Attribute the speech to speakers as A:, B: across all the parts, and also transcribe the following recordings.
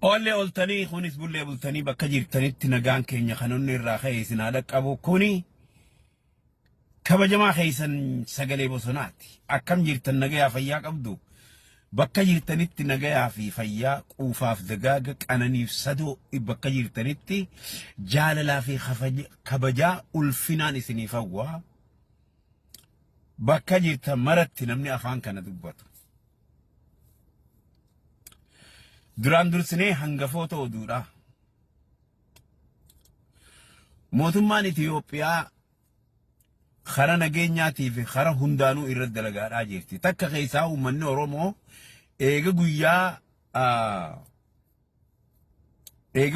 A: Olle oltanii kunis bullee bultanii bakka jirtanitti nagaan keenya kanonni irraa ka'eessin haadha qabu kuni kabajamaa keessan sagalee bosonaati. Akkam jirtan nagayaa fayyaa qabdu. Bakka jirtanitti nagayaa fi fayyaa quufaaf dagaaga qananiif sadoo bakka jirtanitti jaalalaa fi kabajaa ulfinaan isiniif hawwaa. Bakka jirtan maratti namni afaan kana dubbatu. Duraan dursinee hangafoota oduudha. Mootummaan Itiyoophiyaa khara nageenyaatii fi khara hundaanuu irra dalagaadhaa jirti. Takka keessaa uummanni Oromoo eega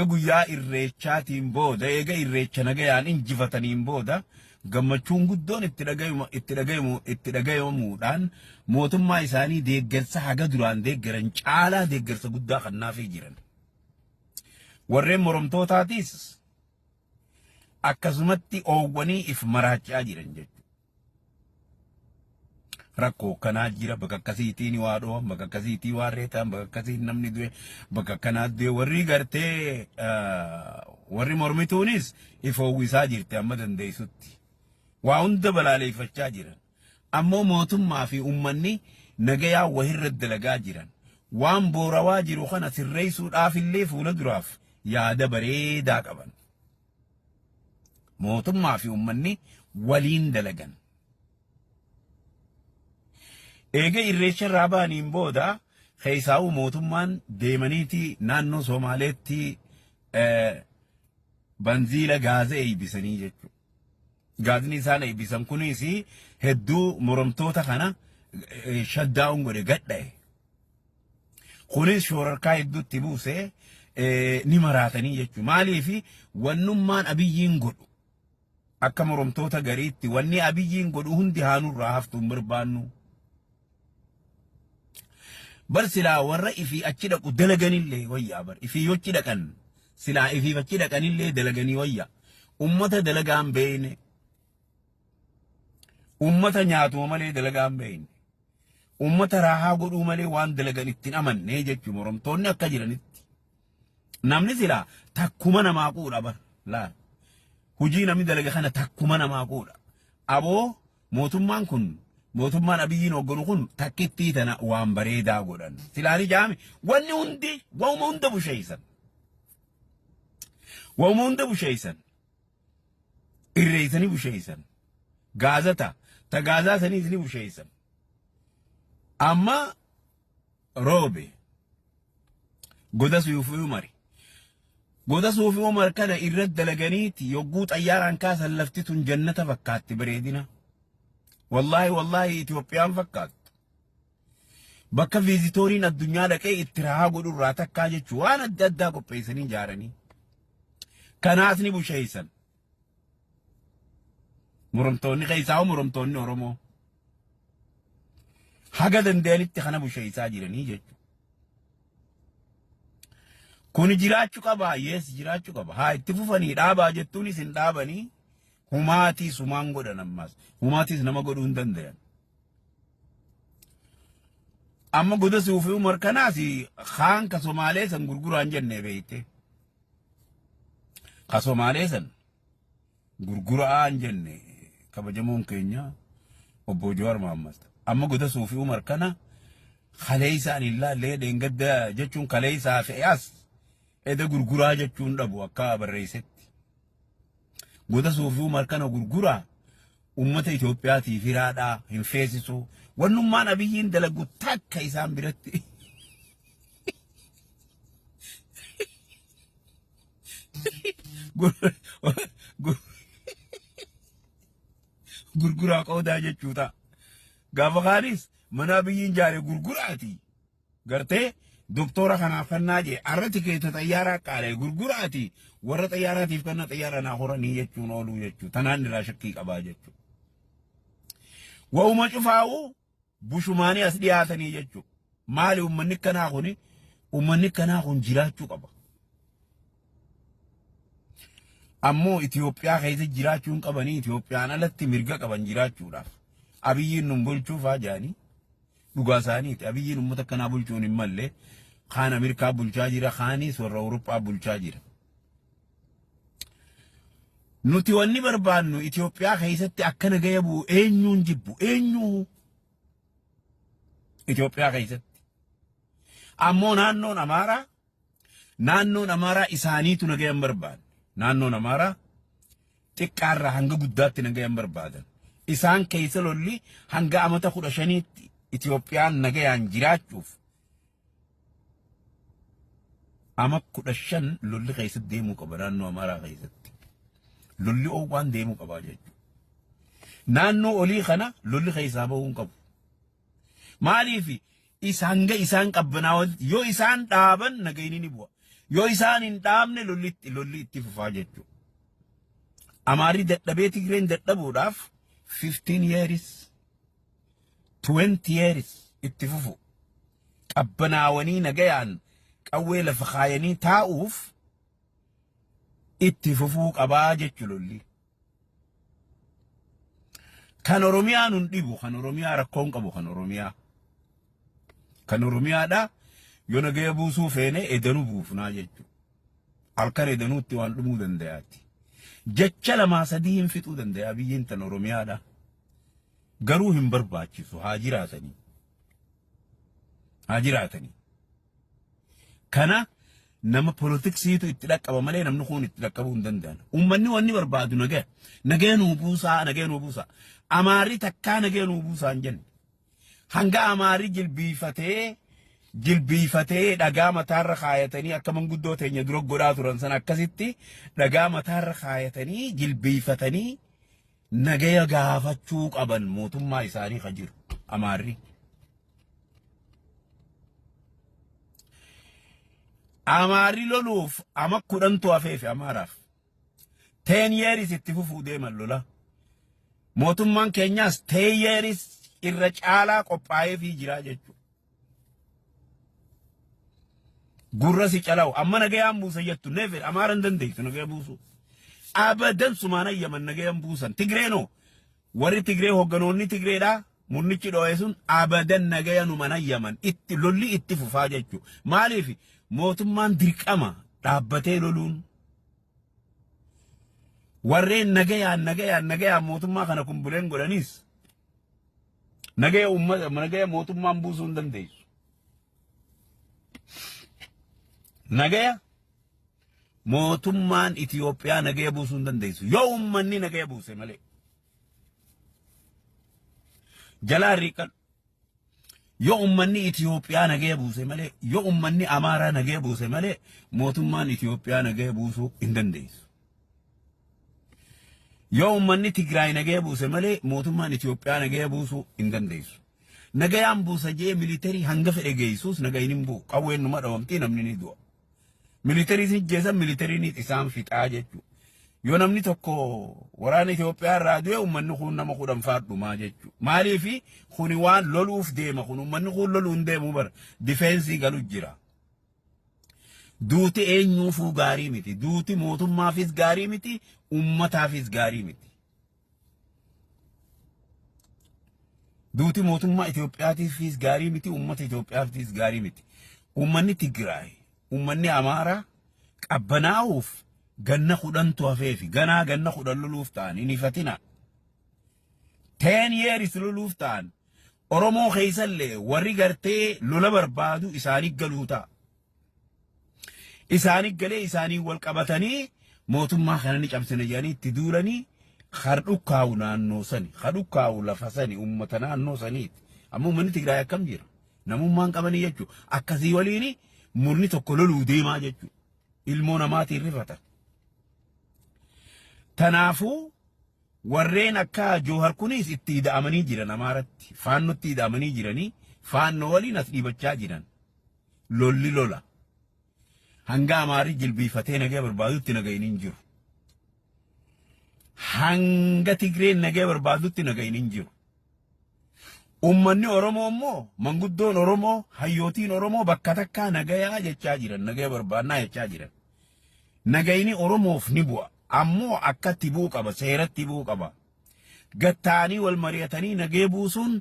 A: guyyaa irreechaatiin booda eega irreecha nagayaan injifataniin booda gammachuun guddoon itti dhagayamuudhaan mootummaa isaanii deeggarsa haga duraan deeggaran caalaa deeggarsa guddaa kennaafii jiran. Warreen moromtootaatis akkasumatti oowwanii if maraachaa jiran jechuudha. Rakkoo kanaa jira bakka akkasiitiin waa dho'an bakka akkasiitiin waa reetan bakka akkasiitiin namni du'e bakka kanaa du'e warri gartee warri mormituunis if oowwisaa jirti amma dandeessutti. Waa hunda balaaleeffachaa jiran. Ammoo mootummaa fi uummanni nagayaa wahirra dalagaa jiran. Waan boorawaa jiru kana sirreessuudhaaf illee fuula duraaf yaada bareedaa qaban. Mootummaa fi uummanni waliin dalagan. Eega irreecha irraa ba'aniin booda keessaa'uu mootummaan deemaniiti naannoo Somaaleetti banziila gaazaa eebbisanii jechuudha. Gaazni isaan eebbisan kunis hedduu moromtoota kana shaddaa'uun godhe gadha'e. Kunis shoorarkaa hedduutti buusee ni maraatanii jechuudha. Maaliif wannummaan abiyyiin godhu akka moromtoota gariitti wanni abiyyiin godhu hundi haanurraa haftuun barbaannu. Bar silaa warra ifii achi dhaqu dalaganillee wayyaa bar ifii yochi dhaqan silaa ifii achi dhaqanillee dalaganii wayyaa. Ummata dalagaan beeyne. Ummata nyaatu malee dalagaan beeyne. Ummata raahaa godhuu malee waan dalagan ittiin amanne jechuun moromtoonni akka jiranitti. Namni silaa takkuma namaa quudha bar laal. Hujii namni dalaga kana takkuma namaa quudha. Aboo mootummaan kun mootummaan abiyyiin hogganu kun takkittii tana waan bareedaa godhan. Silaani jaami wanni hundi wauma hunda busheessan. Wauma hunda busheessan. Irreessanii busheessan. Gaazata tagaazaa saniis ni busheessan. Amma roobe goda suufii umari. Goda suufii umar kana irratti dalaganiiti yogguu xayyaaraan kaasan lafti tun jannata fakkaatti bareedina. Wallahi Itoophiyaan fakkaattu. Bakka viizitoriin addunyaa dhaqee itti rahaa godhurraa takkaa jechuu waan adda addaa qopheessanii ijaaranii. Kanaas ni busheessan. Moromtoonni keessaa moromtoonni Oromoo haga danda'anitti kana busheessaa jiranii jechuudha. Kun jiraachuu qaba, yes jiraachuu qaba. Haa itti fufanii dhaabaa jettuunis hin dhaabanii humaatii sumaan godhan ammas. Humaatiis nama godhuu hin danda'an. Amma goda suufii umar kanaas kaan ka Somaalee san gurguraan jennee beeyte. Ka Somaalee san gurguraan jenne kabajamoon keenya obbo Jawaar Mohaammed. Amma goda suufii umar kana kalee isaan ilaallee dheengadda jechuun kalee isaa fe'as eda gurguraa jechuun dhabu akka barreessetti. Goda suufii umar kana gurguraa ummata Itoophiyaatiif hiraadhaa hin feesisu. Wannummaan abiyyiin dalagu takka isaan biratti. Gurguraa qoodaa jechuudha. Gaafa kaanis mana abiyyiin jaare gurguraati. Gartee doktora kanaaf kannaa jee arrati keessa xayyaaraa qaalee gurguraati. Warra xayyaaraatiif kanna xayyaara naa horanii jechuun ooluu jechuudha. Tanaan irraa shakkii qabaa jechuudha. Wauma cufaa'uu bushumaanii as dhiyaatanii jechuudha. Maali uummanni kanaa kuni? Uummanni kanaa kun jiraachuu qaba. Ammoo Itoophiyaa keessa jiraachuun qabanii Itoophiyaan alatti mirga qaban jiraachuudhaaf. Abiyyiin nun bulchuuf hajaanii dhugaa isaaniiti. Abiyyiin uummata kanaa bulchuun hin malle خان أمريكا بولجاجرة خانيس ورا أوروبا بولجاجرة نوتي وني بربانو إثيوبيا خيستي أكنا جايبو إنيو نجيبو إنيو إثيوبيا خيستي أمو نانو نمارا إساني تنجيم بربان نانو نمارا تكارا هنگا قدات نجيم بربادن إسان كيسلو اللي هنگا أمتا خود أشاني إثيوبيا نجيان جراج شوف أما خود أشان لولي خيست ديمو كبرانو أمارا خيست لولي أوان ديمو كباجة نانو أولي خنا لولي خيسابو انقبو مالي في إسان قبناول يو إسان تابن نجيني نبوا يو إسان انتامن لولي اتفاجة أماري دتبيتي جرين دتبو داف 15 years 20 years اتففو قبناوني نجيان قوي لفخايني تاوف اتففو قباجة لولي كان روميا نندبو كان روميا ركون قبو كان روميا دا يونغي بوسو فيني ادنو بوفنا جيجو الكار ادنو تيوان دمو دندياتي جچا لما سديهم فتو دنديا بيين تن روميا دا غرو هم برباچسو هاجراتني كان نما بوليتكسيتو اتلاقبا مالي نمنو خون اتلاقبو دندان امني وني بربادو نغي نوبوسا اماري تكا نغي نوبوسا انجن هنگا اماري jilbiifatee dhagaa mataarra kaayatanii akka manguddoo teenya dura godhaa turan san akkasitti dhagaa mataarra kaayatanii jilbiifatanii nagaya gaafachuu qaban mootummaa isaanii kajiru amaarri loluuf ama kudhantu hafeefi amaaraaf 10 years itti fufuu deeman lola mootummaan keenyaas 10 years irra caalaa qophaa'ee fi jiraa jechuudha gurrasi calaw amma nagayaan buusa jettu never amaaran dandeeytu nagaya buusu abadan sumaana yaman nagayaan buusan tigreeno warri tigree hogganoonni tigreedha munnichi dho'ee sun abadan nagayaan mana yaman itti lolli itti fufaa jechu maaliif mootummaan dirqama dhaabbatee loluun warreen nagayaan mootummaa kana kumbuleen godhaniis nagaya mootummaan buusuu hin dandeessu nagaya mootummaan Itiyoophiyaa nagaya buusuu hin dandeessu yoo ummanni nagaya buuse malee jalaa riiqan yoo ummanni Itiyoophiyaa nagaya buuse malee yoo ummanni Amaaraa nagaya buuse malee mootummaan Itiyoophiyaa nagaya buusuu hin dandeessu yoo ummanni Tigraay nagaya buuse malee mootummaan Itiyoophiyaa nagaya buusuu hin dandeessu nagayaan buusa jee militarii hanga fedhe geessuus nagayin hin bu'u qawween numa dhawamtii namni ni du'a militarii sin jeesan militariin isaan fixaa jechuudha yoo namni tokko waraana Itiyoophiyaa irraa du'e ummanni kun nama kudhan faadhumaa jechuudha maaliifi kuni waan loluuf deema kun ummanni kun loluun deemu bara difeensii galu jira duuti eenyuufuu gaarii miti duuti mootummaafis gaarii miti ummataafis gaarii miti duuti mootummaa Itiyoophiyaatiifis gaarii miti ummata Itiyoophiyaafis gaarii miti ummanni Tigraay ummanni Amaaraa qabbanaa'uuf ganna kudhantu hafeefi ganna kudhan loluuf ta'an hin ifatina 10 years loluuf ta'an Oromoo keessallee warri gartee lola barbaadu isaanii galuu ta'a isaanii galee isaanii wal qabatanii mootummaa kana ni cabsina jedhanii itti duulanii khardukkaa'u naannoo sani khardukkaa'u lafa sani ummata naannoo saniiti amma ummanni Tigraay akkam jira namummaan qabanii jechuudha akkasii waliini murni tokko loluu deemaa jechuudha ilmoo namaatiin rifata tanaafuu warreen akka Joohar kunis itti hidhamanii jiran Amaaratti faannootti hidhamanii jiranii faannoo waliin as dhiibachaa jiran lolli lola hanga Amaarii jilbiifatee nagaya barbaadutti nagayin hin jiru hanga Tigreen nagaya barbaadutti nagayin hin jiru ummanni Oromoo immoo manguddoon Oromoo hayyootiin Oromoo bakka takkaa nagayaa jechaa jiran nagaya barbaannaa jechaa jiran nagayini Oromoof ni bu'a ammoo akkatti bu'u qaba seeratti bu'u qaba gattaanii wal mari'atanii nagaya buusuun